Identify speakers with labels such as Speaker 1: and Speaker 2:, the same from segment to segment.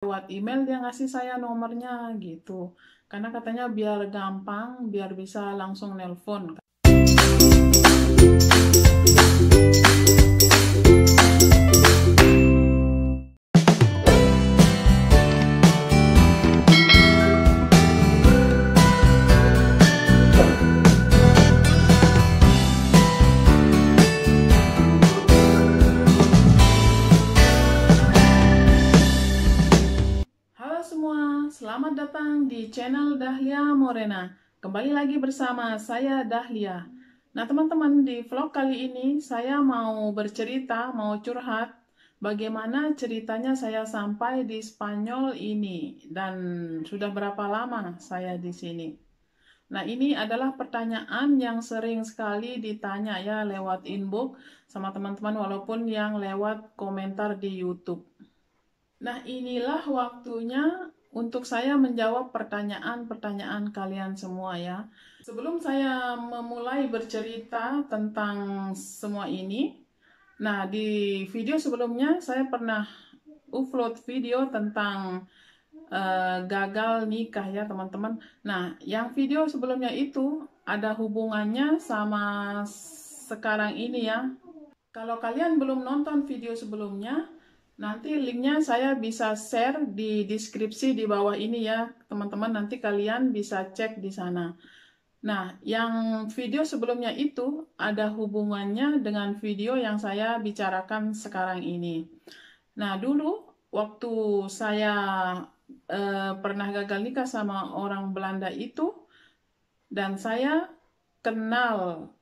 Speaker 1: lewat email dia ngasih saya nomornya gitu. Karena katanya biar gampang, biar bisa langsung nelpon. Halo semua, selamat datang di channel Dahlia Morena. Kembali lagi bersama saya Dahlia. Nah teman-teman, di vlog kali ini saya mau bercerita, mau curhat bagaimana ceritanya saya sampai di Spanyol ini dan sudah berapa lama saya di sini. Nah ini adalah pertanyaan yang sering sekali ditanya ya lewat inbox sama teman-teman walaupun yang lewat komentar di YouTube. Nah, inilah waktunya untuk saya menjawab pertanyaan-pertanyaan kalian semua ya. Sebelum saya memulai bercerita tentang semua ini, nah di video sebelumnya saya pernah upload video tentang gagal nikah ya teman-teman. Nah, yang video sebelumnya itu ada hubungannya sama sekarang ini ya. Kalau kalian belum nonton video sebelumnya, nanti linknya saya bisa share di deskripsi di bawah ini ya, teman-teman. Nanti kalian bisa cek di sana. Nah, yang video sebelumnya itu ada hubungannya dengan video yang saya bicarakan sekarang ini. Nah, dulu waktu saya pernah gagal nikah sama orang Belanda itu, dan saya kenal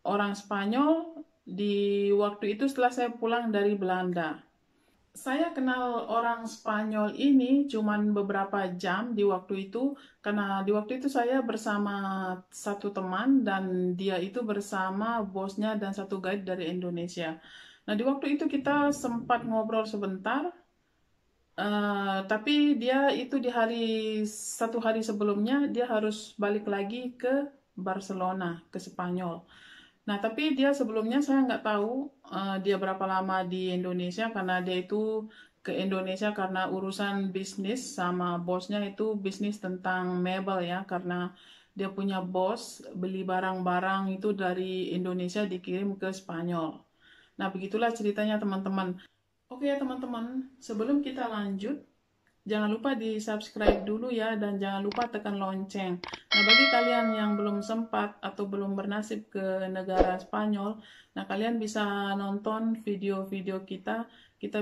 Speaker 1: orang Spanyol di waktu itu setelah saya pulang dari Belanda. Saya kenal orang Spanyol ini cuman beberapa jam di waktu itu, karena di waktu itu saya bersama satu teman dan dia itu bersama bosnya dan satu guide dari Indonesia. Nah, di waktu itu kita sempat ngobrol sebentar, tapi dia itu di satu hari sebelumnya dia harus balik lagi ke Barcelona, ke Spanyol. Nah, tapi dia sebelumnya saya nggak tahu dia berapa lama di Indonesia karena dia itu ke Indonesia karena urusan bisnis sama bosnya itu bisnis tentang mebel ya, karena dia punya bos beli barang-barang itu dari Indonesia dikirim ke Spanyol. Nah, begitulah ceritanya teman-teman. Oke ya teman-teman, sebelum kita lanjut, jangan lupa di subscribe dulu ya, dan jangan lupa tekan lonceng. Nah, bagi kalian yang belum sempat atau belum bernasib ke negara Spanyol, nah kalian bisa nonton video-video kita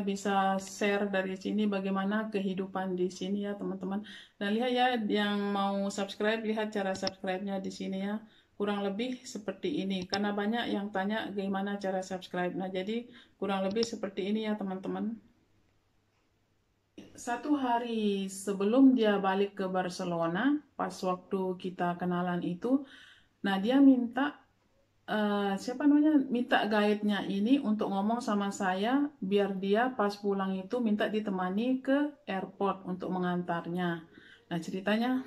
Speaker 1: bisa share dari sini bagaimana kehidupan di sini ya teman-teman. Nah lihat ya, yang mau subscribe, lihat cara subscribe-nya di sini ya. Kurang lebih seperti ini, karena banyak yang tanya gimana cara subscribe. Nah jadi kurang lebih seperti ini ya teman-teman. Satu hari sebelum dia balik ke Barcelona, pas waktu kita kenalan itu, nah dia minta siapa namanya, minta guide-nya ini untuk ngomong sama saya biar dia pas pulang itu minta ditemani ke airport untuk mengantarnya. Nah ceritanya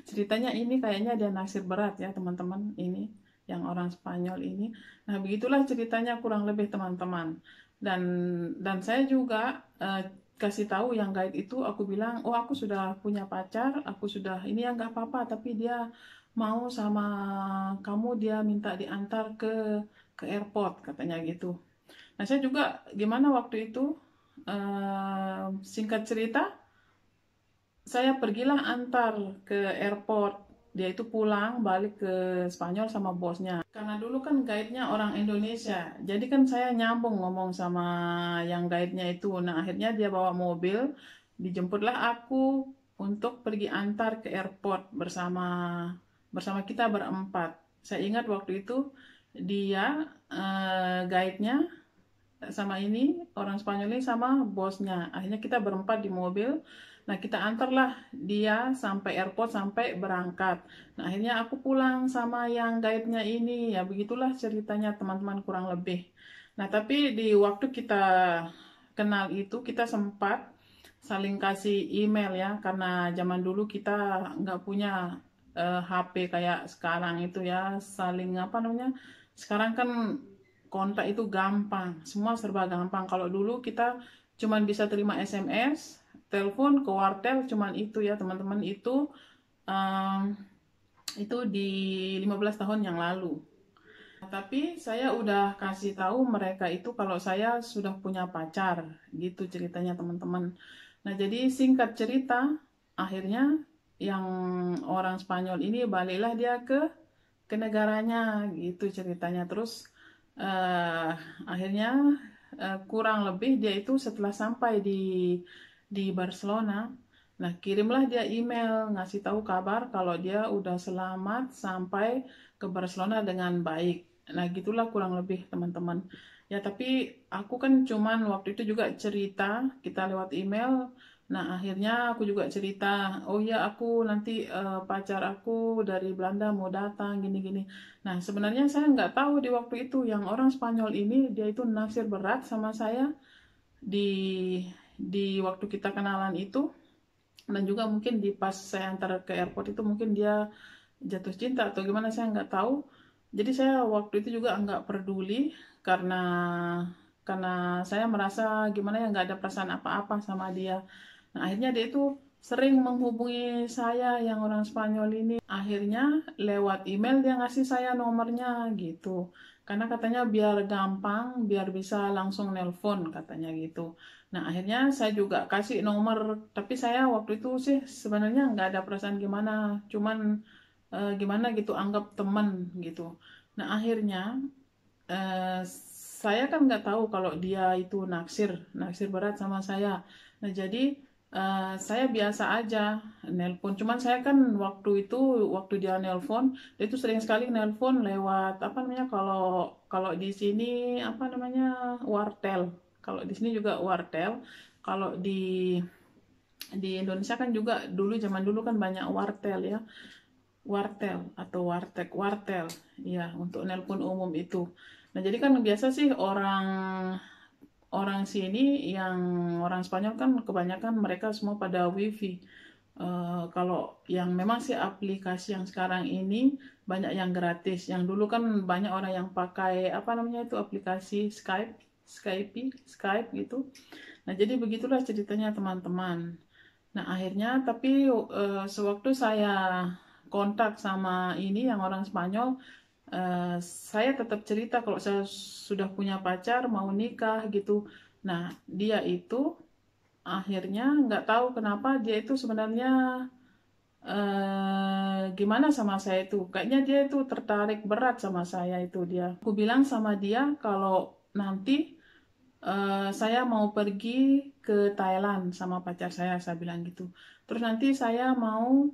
Speaker 1: ceritanya ini kayaknya dia naksir berat ya teman-teman, ini yang orang Spanyol ini. Nah begitulah ceritanya kurang lebih teman-teman. Dan saya juga kasih tahu yang guide itu, aku bilang, oh aku sudah punya pacar, aku sudah ini ya nggak apa-apa, tapi dia mau sama kamu, dia minta diantar ke airport katanya gitu. Nah saya juga gimana waktu itu, singkat cerita saya pergilah antar ke airport. Dia itu pulang balik ke Spanyol sama bosnya. Karena dulu kan guide-nya orang Indonesia, jadi kan saya nyambung ngomong sama yang guide-nya itu. Nah akhirnya dia bawa mobil, dijemputlah aku untuk pergi antar ke airport bersama bersama kita berempat. Saya ingat waktu itu dia guide-nya sama ini orang Spanyol ini sama bosnya. Akhirnya kita berempat di mobil. Nah kita antarlah dia sampai airport, sampai berangkat. Nah akhirnya aku pulang sama yang guide-nya ini. Ya begitulah ceritanya teman-teman kurang lebih. Nah tapi di waktu kita kenal itu kita sempat saling kasih email ya, karena zaman dulu kita nggak punya HP kayak sekarang itu ya, saling apa namanya, sekarang kan kontak itu gampang, semua serba gampang. Kalau dulu kita cuman bisa terima SMS, telepon ke wartel cuman itu ya teman-teman, itu di 15 tahun yang lalu. Tapi saya udah kasih tahu mereka itu kalau saya sudah punya pacar, gitu ceritanya teman-teman. Nah, jadi singkat cerita, akhirnya yang orang Spanyol ini baliklah dia ke negaranya, gitu ceritanya. Terus akhirnya kurang lebih dia itu setelah sampai di Barcelona, nah kirimlah dia email ngasih tahu kabar kalau dia udah selamat sampai ke Barcelona dengan baik. Nah gitulah kurang lebih teman-teman. Ya tapi aku kan cuman waktu itu juga cerita kita lewat email. Nah akhirnya aku juga cerita, oh ya aku nanti pacar aku dari Belanda mau datang gini-gini. Nah sebenarnya saya nggak tahu di waktu itu yang orang Spanyol ini dia itu naksir berat sama saya di waktu kita kenalan itu, dan juga mungkin di pas saya antar ke airport itu mungkin dia jatuh cinta atau gimana saya nggak tahu. Jadi saya waktu itu juga nggak peduli karena saya merasa gimana ya nggak ada perasaan apa-apa sama dia. Nah akhirnya dia itu sering menghubungi saya yang orang Spanyol ini. Akhirnya lewat email dia ngasih saya nomornya gitu. Karena katanya biar gampang, biar bisa langsung nelpon katanya gitu. Nah akhirnya saya juga kasih nomor, tapi saya waktu itu sih sebenarnya nggak ada perasaan gimana, cuman gimana gitu anggap teman gitu. Nah akhirnya saya kan nggak tahu kalau dia itu naksir berat sama saya. Nah jadi saya biasa aja nelpon. Cuman saya kan waktu dia nelpon, dia itu sering sekali nelpon lewat apa namanya, kalau kalau di sini apa namanya wartel. Kalau di sini juga wartel. Kalau di Indonesia kan juga dulu zaman dulu kan banyak wartel ya, wartel atau warteg, wartel ya untuk nelpon umum itu. Nah jadi kan biasa sih orang orang sini yang orang Spanyol kan kebanyakan mereka semua pada wifi. Kalau yang memang sih aplikasi yang sekarang ini banyak yang gratis. Yang dulu kan banyak orang yang pakai apa namanya itu aplikasi Skype gitu. Nah jadi begitulah ceritanya teman-teman. Nah akhirnya tapi sewaktu saya kontak sama ini yang orang Spanyol, saya tetap cerita kalau saya sudah punya pacar mau nikah gitu. Nah dia itu akhirnya nggak tahu kenapa dia itu sebenarnya gimana sama saya itu. Kayaknya dia itu tertarik berat sama saya itu dia. Aku bilang sama dia kalau nanti saya mau pergi ke Thailand sama pacar saya bilang gitu. Terus nanti saya mau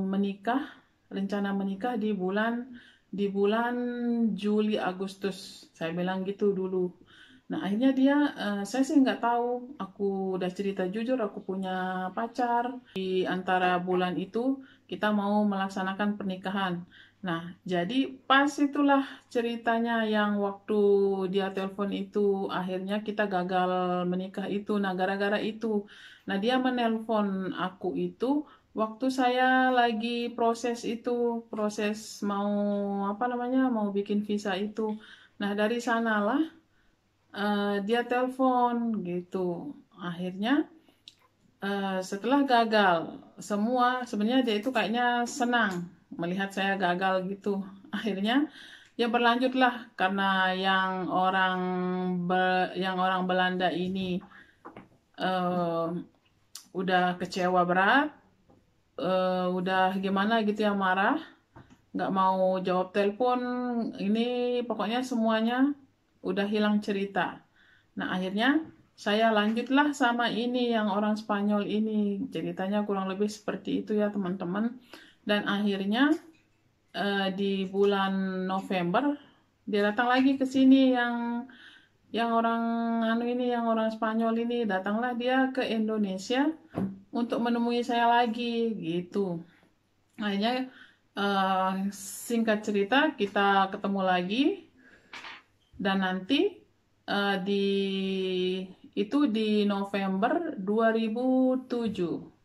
Speaker 1: menikah, rencana menikah di bulan Juli Agustus. Saya bilang gitu dulu. Nah akhirnya dia, saya sih nggak tahu. Aku udah cerita jujur, aku punya pacar. Di antara bulan itu kita mau melaksanakan pernikahan. Nah, jadi pas itulah ceritanya yang waktu dia telepon itu, akhirnya kita gagal menikah itu. Nah, gara-gara itu. Nah, dia menelpon aku itu waktu saya lagi proses itu, proses mau apa namanya, mau bikin visa itu. Nah, dari sanalah dia telepon gitu. Akhirnya setelah gagal semua, sebenarnya dia itu kayaknya senang melihat saya gagal gitu. Akhirnya ya berlanjutlah karena yang orang Belanda ini eh, udah kecewa berat, udah gimana gitu ya, marah, nggak mau jawab telepon, ini pokoknya semuanya udah hilang cerita. Nah akhirnya saya lanjutlah sama ini yang orang Spanyol ini, ceritanya kurang lebih seperti itu ya teman-teman. Dan akhirnya di bulan November dia datang lagi ke sini, yang orang yang orang Spanyol ini datanglah dia ke Indonesia untuk menemui saya lagi gitu. Akhirnya singkat cerita kita ketemu lagi, dan nanti di November 2007.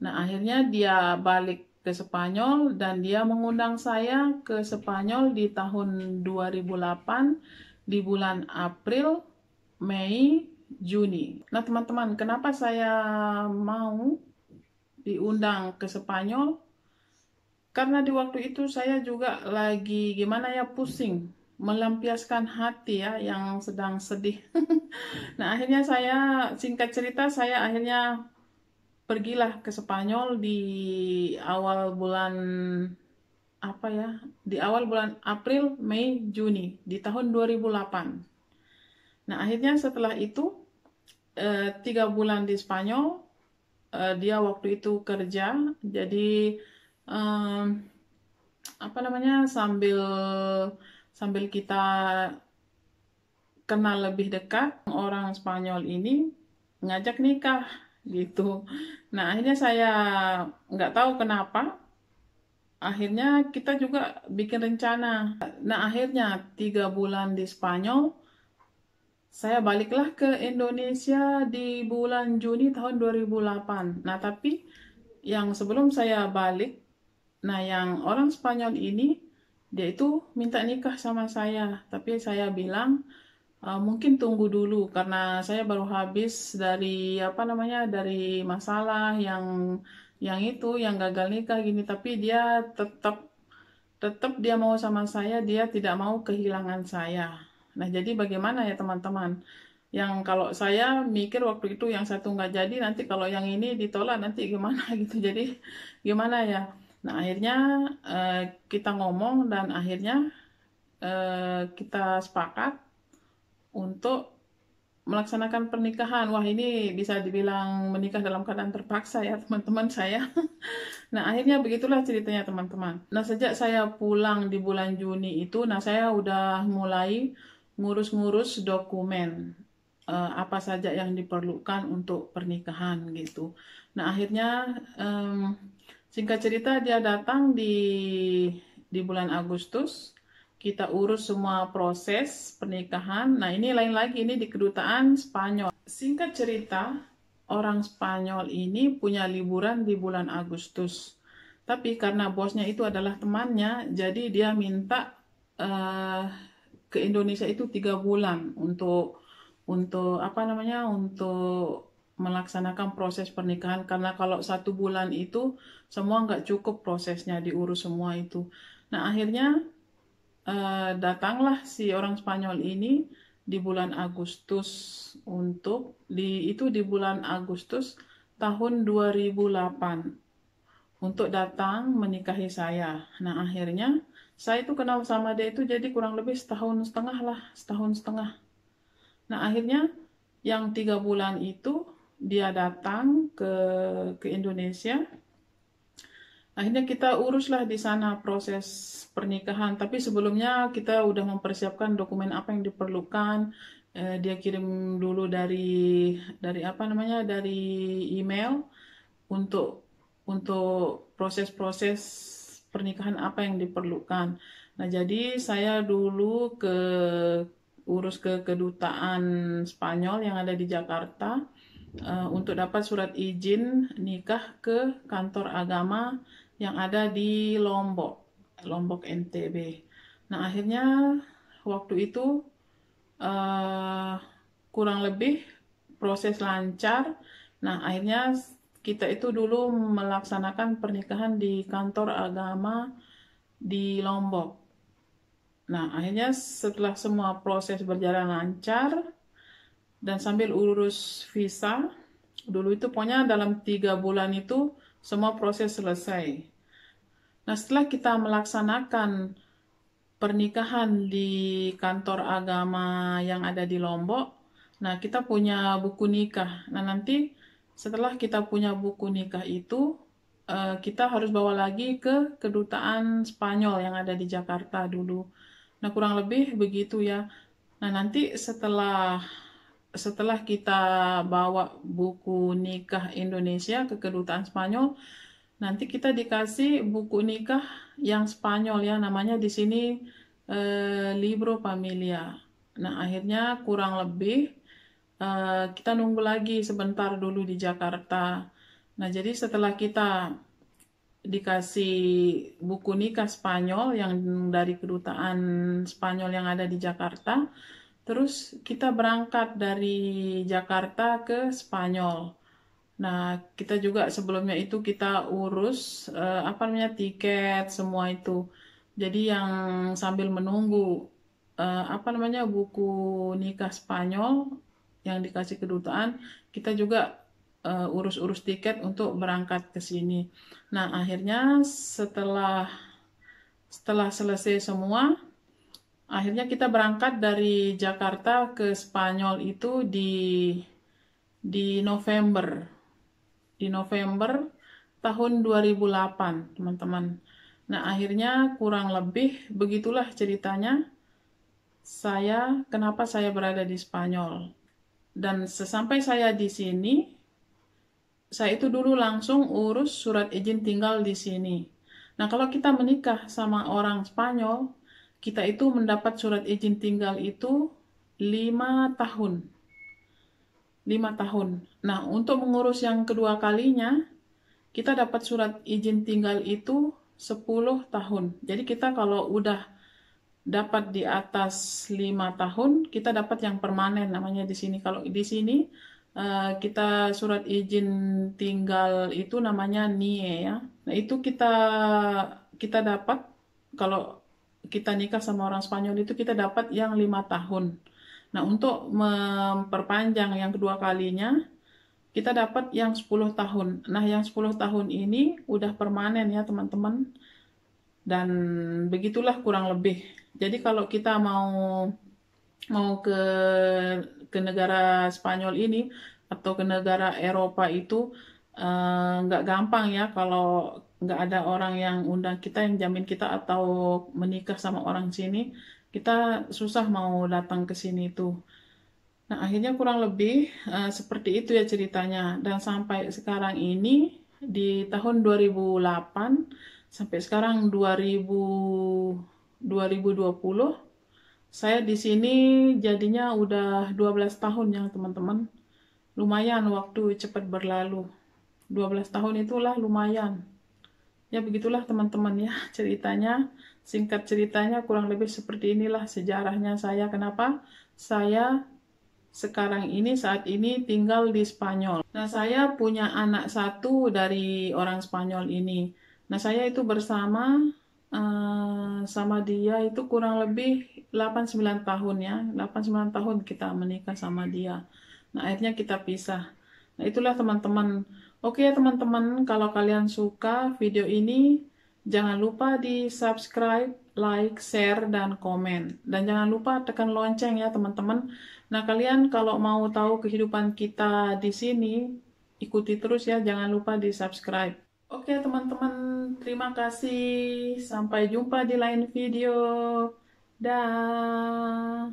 Speaker 1: Nah, akhirnya dia balik ke Spanyol dan dia mengundang saya ke Spanyol di tahun 2008 di bulan April, Mei, Juni. Nah teman-teman, kenapa saya mau diundang ke Spanyol? Karena di waktu itu saya juga lagi gimana ya, pusing, melampiaskan hati ya yang sedang sedih. Nah akhirnya saya, singkat cerita, saya akhirnya pergilah ke Spanyol di awal bulan apa ya, di awal bulan April, Mei, Juni di tahun 2008. Nah akhirnya setelah itu 3 bulan di Spanyol, dia waktu itu kerja, jadi em, apa namanya, sambil sambil kita kenal lebih dekat, orang Spanyol ini ngajak nikah gitu. Nah akhirnya saya nggak tahu kenapa, akhirnya kita juga bikin rencana. Nah akhirnya 3 bulan di Spanyol, saya baliklah ke Indonesia di bulan Juni tahun 2008. Nah tapi yang sebelum saya balik, nah yang orang Spanyol ini, dia itu minta nikah sama saya, tapi saya bilang mungkin tunggu dulu karena saya baru habis dari apa namanya, dari masalah yang gagal nikah gini, tapi dia tetap tetap dia mau sama saya, dia tidak mau kehilangan saya. Nah jadi bagaimana ya teman-teman, yang kalau saya mikir waktu itu yang satu nggak jadi, nanti kalau yang ini ditolak nanti gimana gitu, jadi gimana ya. Nah akhirnya kita ngomong dan akhirnya kita sepakat untuk melaksanakan pernikahan. Wah ini bisa dibilang menikah dalam keadaan terpaksa ya teman-teman saya. Nah akhirnya begitulah ceritanya teman-teman. Nah sejak saya pulang di bulan Juni itu, nah saya udah mulai ngurus-ngurus dokumen apa saja yang diperlukan untuk pernikahan gitu. Nah akhirnya singkat cerita dia datang di bulan Agustus. Kita urus semua proses pernikahan. Nah ini lain lagi, ini di kedutaan Spanyol. Singkat cerita, orang Spanyol ini punya liburan di bulan Agustus. Tapi karena bosnya itu adalah temannya, jadi dia minta ke Indonesia itu 3 bulan untuk apa namanya, untuk melaksanakan proses pernikahan. Karena kalau 1 bulan itu semua nggak cukup prosesnya diurus semua itu. Nah akhirnya datanglah si orang Spanyol ini di bulan Agustus, di bulan Agustus tahun 2008 untuk datang menikahi saya. Nah akhirnya saya itu kenal sama dia itu jadi kurang lebih setahun setengah lah, setahun setengah. Nah akhirnya yang 3 bulan itu dia datang ke Indonesia. Akhirnya kita uruslah di sana proses pernikahan. Tapi sebelumnya kita udah mempersiapkan dokumen apa yang diperlukan. Dia kirim dulu dari apa namanya, dari email untuk proses-proses pernikahan apa yang diperlukan. Nah jadi saya dulu urus ke kedutaan Spanyol yang ada di Jakarta untuk dapat surat izin nikah ke kantor agama yang ada di Lombok NTB. Nah akhirnya waktu itu kurang lebih proses lancar. Nah akhirnya kita itu dulu melaksanakan pernikahan di kantor agama di Lombok. Nah akhirnya setelah semua proses berjalan lancar dan sambil urus visa, dulu itu pokoknya dalam 3 bulan itu semua proses selesai. Nah setelah kita melaksanakan pernikahan di kantor agama yang ada di Lombok, nah kita punya buku nikah. Nah nanti setelah kita punya buku nikah itu, kita harus bawa lagi ke kedutaan Spanyol yang ada di Jakarta dulu. Nah kurang lebih begitu ya. Nah nanti setelah kita bawa buku nikah Indonesia ke kedutaan Spanyol, nanti kita dikasih buku nikah yang Spanyol ya, namanya di sini Libro Familia. Nah akhirnya kurang lebih kita nunggu lagi sebentar dulu di Jakarta. Nah jadi setelah kita dikasih buku nikah Spanyol yang dari kedutaan Spanyol yang ada di Jakarta, Terus kita berangkat dari Jakarta ke Spanyol. Nah, kita juga sebelumnya itu kita urus tiket semua itu. Jadi yang sambil menunggu buku nikah Spanyol yang dikasih kedutaan, kita juga urus-urus tiket untuk berangkat ke sini. Nah, akhirnya setelah selesai semua, akhirnya kita berangkat dari Jakarta ke Spanyol itu di November. Di November tahun 2008, teman-teman. Nah, akhirnya kurang lebih begitulah ceritanya kenapa saya berada di Spanyol. Dan sesampai saya di sini, saya itu dulu langsung urus surat izin tinggal di sini. Nah, kalau kita menikah sama orang Spanyol, kita itu mendapat surat izin tinggal itu 5 tahun. 5 tahun. Nah, untuk mengurus yang kedua kalinya, kita dapat surat izin tinggal itu 10 tahun. Jadi kita kalau udah dapat di atas 5 tahun, kita dapat yang permanen namanya di sini. Kalau di sini kita surat izin tinggal itu namanya NIE ya. Nah, itu kita dapat kalau kita nikah sama orang Spanyol itu kita dapat yang 5 tahun. Nah, untuk memperpanjang yang kedua kalinya, kita dapat yang 10 tahun. Nah, yang 10 tahun ini udah permanen ya, teman-teman. Dan begitulah kurang lebih. Jadi kalau kita mau ke negara Spanyol ini atau ke negara Eropa itu nggak gampang ya kalau nggak ada orang yang undang kita, yang jamin kita atau menikah sama orang sini, kita susah mau datang ke sini itu. Nah, akhirnya kurang lebih seperti itu ya ceritanya. Dan sampai sekarang ini di tahun 2008 sampai sekarang 2020, saya di sini jadinya udah 12 tahun ya, teman-teman. Lumayan waktu cepat berlalu. 12 tahun itulah lumayan. Ya begitulah teman-teman ya ceritanya. Singkat ceritanya kurang lebih seperti inilah sejarahnya saya. Kenapa saya saat ini tinggal di Spanyol. Nah, saya punya anak satu dari orang Spanyol ini. Nah, saya itu bersama sama dia itu kurang lebih 8-9 tahun ya. 8-9 tahun kita menikah sama dia. Nah, akhirnya kita pisah. Nah, itulah teman-teman. Oke ya teman-teman, kalau kalian suka video ini, jangan lupa di subscribe, like, share, dan komen. Dan jangan lupa tekan lonceng ya teman-teman. Nah, kalian kalau mau tahu kehidupan kita di sini, ikuti terus ya, jangan lupa di subscribe. Oke teman-teman, terima kasih. Sampai jumpa di lain video. Dah.